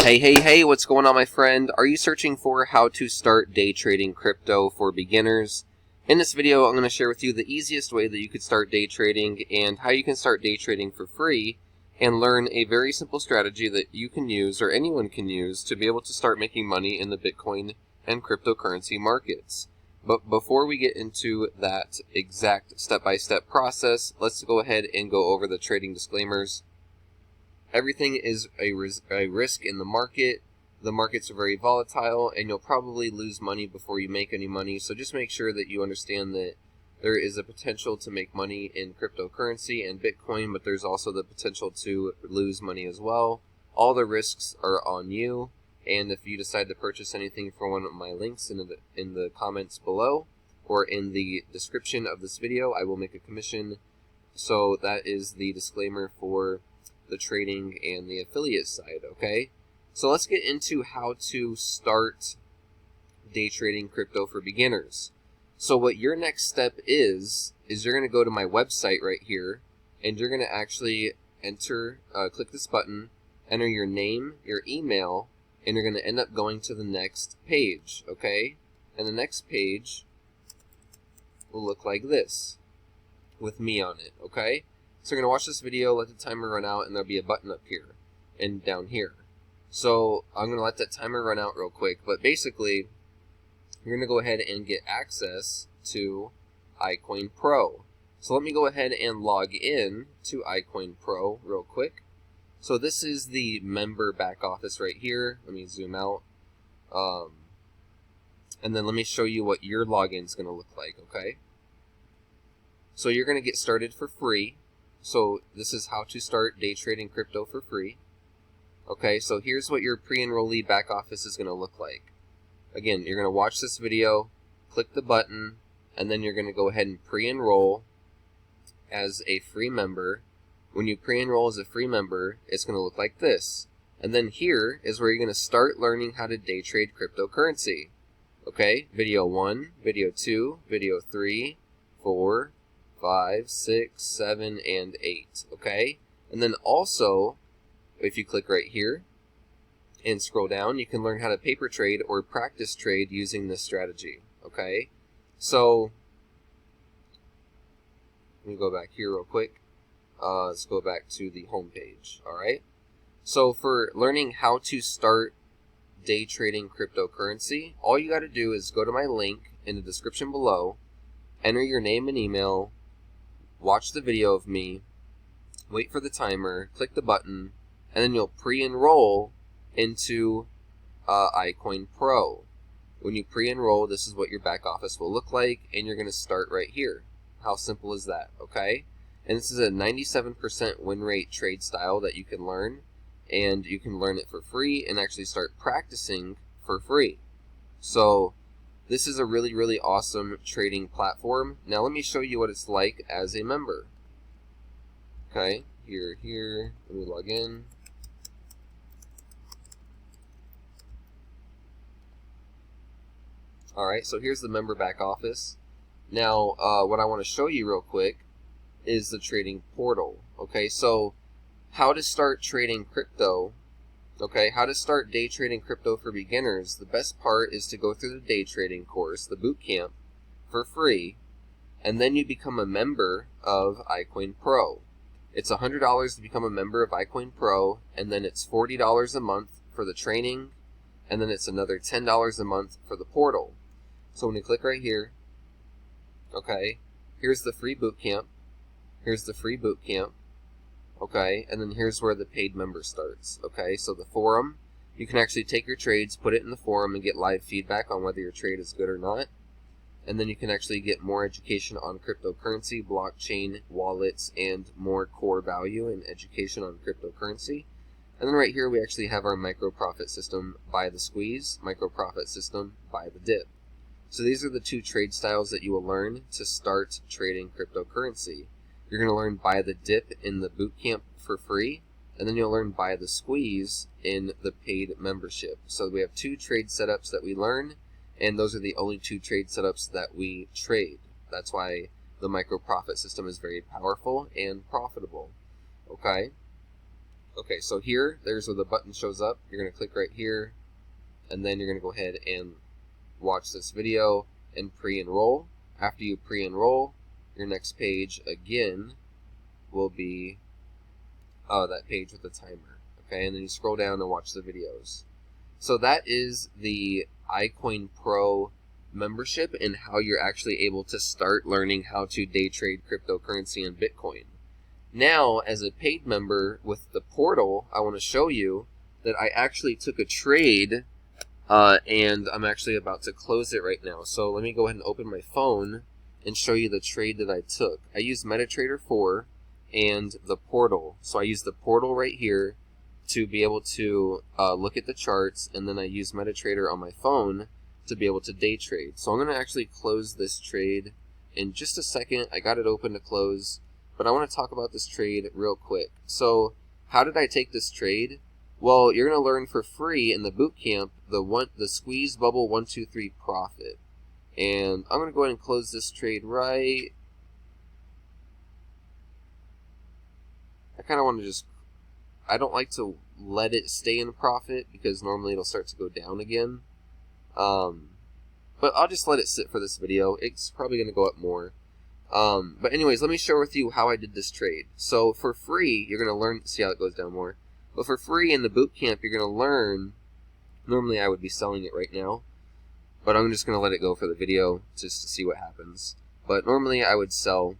Hey, what's going on, my friend? Are you searching for how to start day trading crypto for beginners? In this video, I'm going to share with you the easiest way that you could start day trading and how you can start day trading for free and learn a very simple strategy that you can use or anyone can use to be able to start making money in the Bitcoin and cryptocurrency markets. But before we get into that exact step-by-step process, let's go ahead and go over the trading disclaimers. Everything is a risk in the market. The markets are very volatile, and you'll probably lose money before you make any money. So just make sure that you understand that there is a potential to make money in cryptocurrency and Bitcoin, but there's also the potential to lose money as well. All the risks are on you, and if you decide to purchase anything from one of my links in the comments below or in the description of this video, I will make a commission. So that is the disclaimer for the trading and the affiliate side, okay? So let's get into how to start day trading crypto for beginners. So what your next step is you're going to go to my website right here, and you're going to actually click this button, enter your name, your email, and you're going to end up going to the next page, okay? And the next page will look like this, with me on it, okay? So you're going to watch this video, let the timer run out, and there'll be a button up here and down here. So I'm going to let that timer run out real quick, but basically you're going to go ahead and get access to iCoin Pro. So let me go ahead and log in to iCoin Pro real quick. So this is the member back office right here. Let me zoom out. And then let me show you what your login is going to look like, okay? So you're going to get started for free. So this is how to start day trading crypto for free. Okay, so here's what your pre-enrollee back office is going to look like. Again, you're going to watch this video, click the button, and then you're going to go ahead and pre-enroll as a free member. When you pre-enroll as a free member, it's going to look like this. And then here is where you're going to start learning how to day trade cryptocurrency. Okay, video 1, video 2, video 3, 4, 5, 6, 7, and 8, okay? And then also, if you click right here and scroll down, you can learn how to paper trade or practice trade using this strategy, okay? So, let me go back here real quick. Let's go back to the home page, all right? So for learning how to start day trading cryptocurrency, all you got to do is go to my link in the description below, enter your name and email, watch the video of me, wait for the timer, click the button, and then you'll pre-enroll into iCoin Pro. When you pre-enroll, this is what your back office will look like, and you're going to start right here. How simple is that, okay? And this is a 97% win rate trade style that you can learn, and you can learn it for free and actually start practicing for free. So this is a really, really awesome trading platform. Now let me show you what it's like as a member. Okay, here, let me log in. Alright, so here's the member back office. Now, what I want to show you real quick is the trading portal. Okay, so how to start trading crypto. Okay, how to start day trading crypto for beginners. The best part is to go through the day trading course, the bootcamp, for free, and then you become a member of iCoin Pro. It's $100 to become a member of iCoin Pro, and then it's $40 a month for the training, and then it's another $10 a month for the portal. So when you click right here, okay, here's the free bootcamp, here's the free bootcamp, okay, and then here's where the paid member starts, okay? So the forum, you can actually take your trades, put it in the forum, and get live feedback on whether your trade is good or not. And then you can actually get more education on cryptocurrency, blockchain, wallets, and more core value and education on cryptocurrency. And then right here we actually have our micro profit system by the squeeze, micro profit system by the dip. So these are the two trade styles that you will learn to start trading cryptocurrency. You're going to learn buy the dip in the bootcamp for free, and then you'll learn buy the squeeze in the paid membership. So we have two trade setups that we learn, and those are the only two trade setups that we trade. That's why the micro profit system is very powerful and profitable. Okay? Okay, so here, there's where the button shows up. You're going to click right here, and then you're going to go ahead and watch this video and pre-enroll. After you pre-enroll, your next page again will be that page with the timer. Okay, and then you scroll down and watch the videos. So that is the iCoin Pro membership and how you're actually able to start learning how to day trade cryptocurrency and Bitcoin. Now, as a paid member with the portal, I want to show you that I actually took a trade, and I'm actually about to close it right now. So let me go ahead and open my phone and show you the trade that I took. I used MetaTrader 4 and the portal. So I used the portal right here to be able to look at the charts, and then I used MetaTrader on my phone to be able to day trade. So I'm going to actually close this trade in just a second. I got it open to close, but I want to talk about this trade real quick. So how did I take this trade? Well, you're going to learn for free in the bootcamp the squeeze bubble 1, 2, 3 profit. And I'm going to go ahead and close this trade right. I kind of want to just, I don't like to let it stay in profit because normally it'll start to go down again. But I'll just let it sit for this video. It's probably going to go up more. But anyways, let me share with you how I did this trade. So for free, you're going to learn, see how it goes down more. But for free in the bootcamp, you're going to learn, normally I would be selling it right now, but I'm just going to let it go for the video just to see what happens. But normally I would sell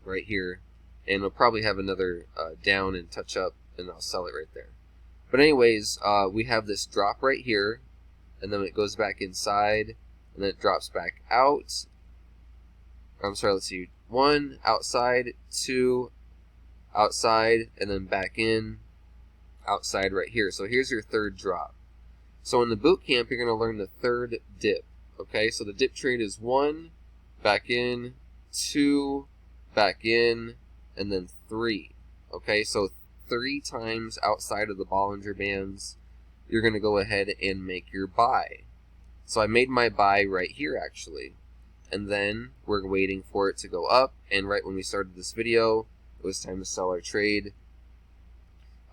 right here, and we'll probably have another down and touch up, and I'll sell it right there. But anyways, we have this drop right here, and then it goes back inside, and then it drops back out. I'm sorry, let's see. 1, outside, 2, outside, and then back in, outside right here. So here's your third drop. So in the bootcamp, you're going to learn the third dip. Okay, so the dip trade is 1, back in, 2, back in, and then 3. Okay, so 3 times outside of the Bollinger Bands, you're going to go ahead and make your buy. So I made my buy right here actually. And then we're waiting for it to go up, and right when we started this video, it was time to sell our trade.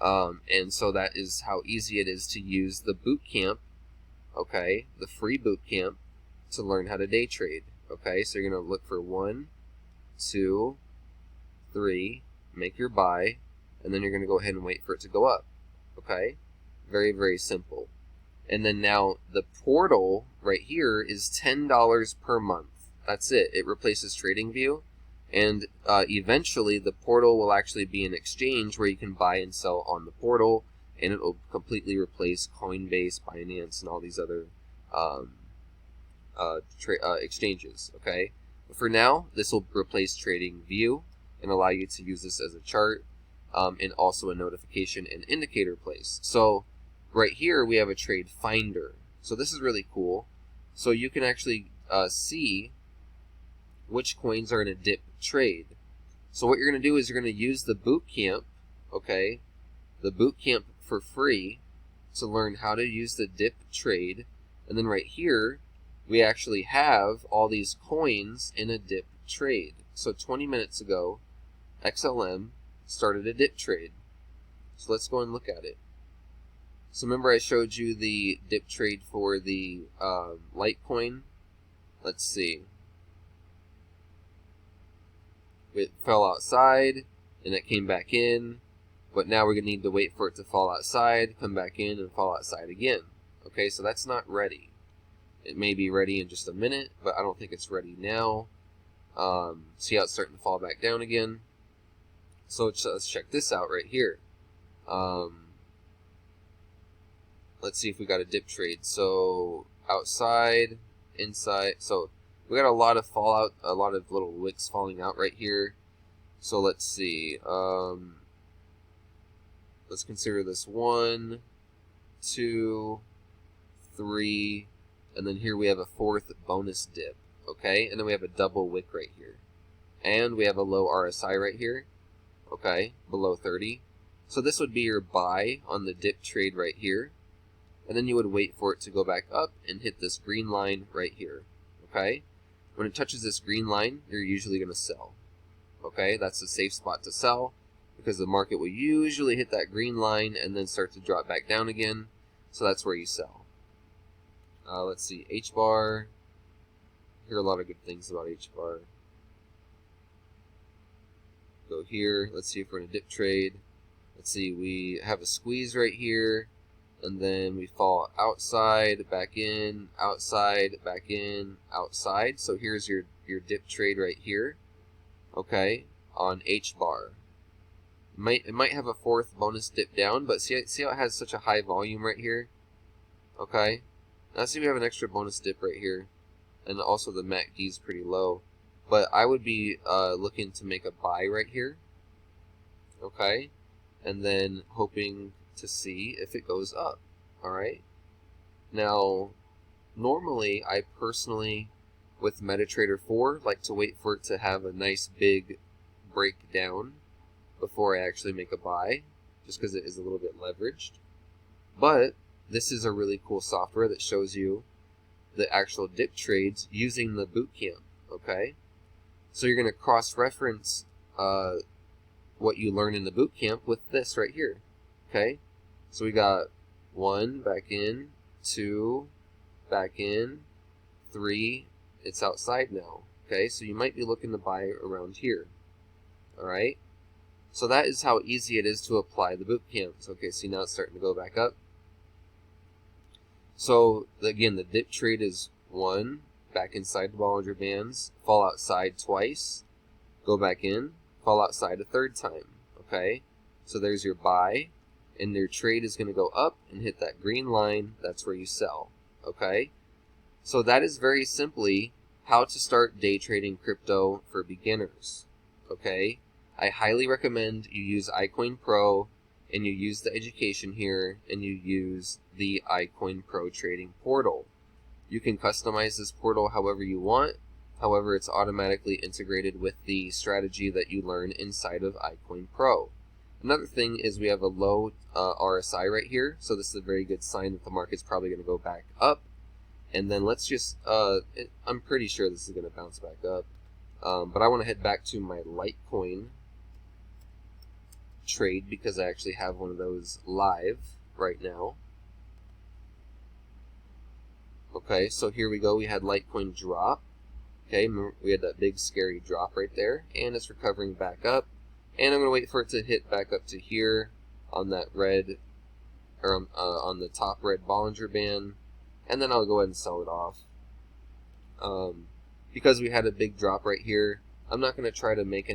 And so that is how easy it is to use the bootcamp, okay, the free bootcamp, to learn how to day trade. Okay, so you're going to look for 1, 2, 3, make your buy, and then you're going to go ahead and wait for it to go up. Okay, very, very simple. And then now the portal right here is $10 per month. That's it. It replaces TradingView, and eventually the portal will actually be an exchange where you can buy and sell on the portal, and it will completely replace Coinbase, Binance, and all these other exchanges. Okay, but for now, this will replace TradingView and allow you to use this as a chart, and also a notification and indicator place. So right here we have a trade finder. So this is really cool. So you can actually see which coins are in a dip trade. So what you're going to do is you're going to use the bootcamp, okay, the bootcamp for free, to learn how to use the dip trade. And then right here, we actually have all these coins in a dip trade. So 20 minutes ago, XLM started a dip trade. So let's go and look at it. So remember I showed you the dip trade for the Litecoin? Let's see. It fell outside, and it came back in, but now we're going to need to wait for it to fall outside, come back in, and fall outside again. Okay, so that's not ready. It may be ready in just a minute, but I don't think it's ready now. See how it's starting to fall back down again? So let's check this out right here. Let's see if we got a dip trade. So outside, inside, so we got a lot of fallout, a lot of little wicks falling out right here. So let's see. Let's consider this 1, 2, 3, and then here we have a 4th bonus dip. Okay, and then we have a double wick right here, and we have a low RSI right here. Okay, below 30. So this would be your buy on the dip trade right here, and then you would wait for it to go back up and hit this green line right here. Okay. When it touches this green line, you're usually going to sell. Okay, that's a safe spot to sell. because the market will usually hit that green line and then start to drop back down again. So that's where you sell. Let's see, H bar. I hear a lot of good things about H bar. Go here. Let's see if we're in a dip trade. Let's see, we have a squeeze right here, and then we fall outside, back in, outside, back in, outside. So here's your dip trade right here, okay, on H bar. It might have a fourth bonus dip down, but see how it has such a high volume right here, okay? Now see we have an extra bonus dip right here, and also the MACD is pretty low. But I would be looking to make a buy right here, okay? And then hoping to see if it goes up, alright? Now, normally, I personally, with MetaTrader 4, like to wait for it to have a nice big breakdown before I actually make a buy, just because it is a little bit leveraged. But this is a really cool software that shows you the actual dip trades using the bootcamp, okay? So you're going to cross-reference what you learn in the bootcamp with this right here, okay? So we got 1, back in, 2, back in, 3, it's outside now, okay? So you might be looking to buy around here, alright? So that is how easy it is to apply the bootcamp. Okay, see now it's starting to go back up. So again, the dip trade is 1, back inside the Bollinger Bands, fall outside twice, go back in, fall outside a third time, okay? So there's your buy, and your trade is going to go up and hit that green line. That's where you sell, okay? So that is very simply how to start day trading crypto for beginners, okay? I highly recommend you use iCoin Pro, and you use the education here, and you use the iCoin Pro trading portal. You can customize this portal however you want. However, it's automatically integrated with the strategy that you learn inside of iCoin Pro. Another thing is we have a low RSI right here, so this is a very good sign that the market's probably going to go back up. And then let's just, I'm pretty sure this is going to bounce back up. But I want to head back to my Litecoin trade because I actually have one of those live right now. Okay, so here we go. We had Litecoin drop. Okay, we had that big scary drop right there, and it's recovering back up. And I'm going to wait for it to hit back up to here on that red, or on the top red Bollinger Band, and then I'll go ahead and sell it off. Because we had a big drop right here, I'm not going to try to make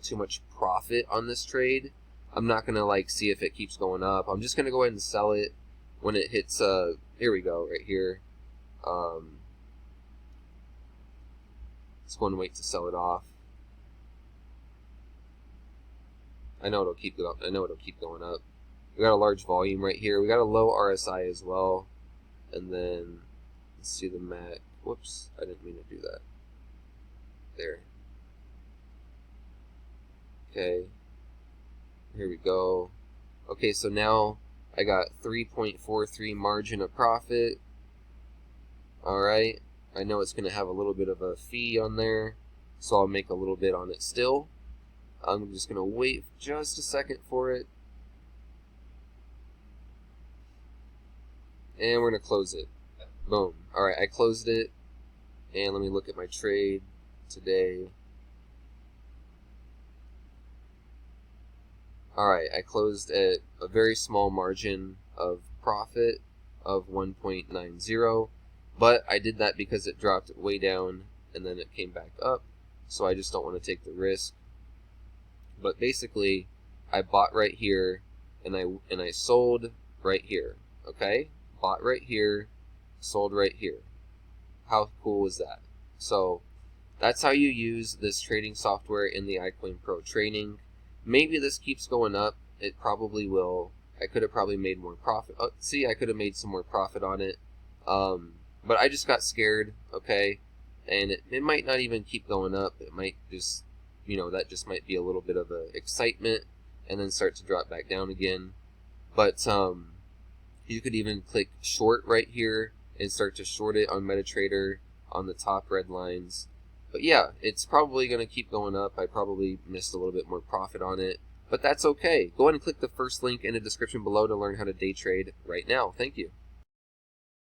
too much profit on this trade. I'm not going to like see if it keeps going up. I'm just going to go ahead and sell it when it hits, here we go, right here. Let's go and wait to sell it off. I know it'll keep going. I know it'll keep going up. We got a large volume right here. We got a low RSI as well, and then let's see the MAC. Whoops, I didn't mean to do that. There. Okay. Here we go. Okay, so now I got 3.43 margin of profit. Alright, I know it's going to have a little bit of a fee on there, so I'll make a little bit on it still. I'm just going to wait just a second for it. And we're going to close it. Boom. Alright, I closed it. And let me look at my trade today. Alright, I closed at a very small margin of profit of 1.90. But I did that because it dropped way down and then it came back up. So I just don't want to take the risk. But basically, I bought right here and I sold right here. Okay? Bought right here, sold right here. How cool was that? So that's how you use this trading software in the iCoin Pro training. Maybe this keeps going up. It probably will. I could have probably made more profit. Oh, see, I could have made some more profit on it. But I just got scared, okay? And it might not even keep going up. It might just, you know, that just might be a little bit of a excitement and then start to drop back down again. But you could even click short right here and start to short it on MetaTrader on the top red lines. But yeah, it's probably going to keep going up. I probably missed a little bit more profit on it. But that's okay. Go ahead and click the first link in the description below to learn how to day trade right now. Thank you.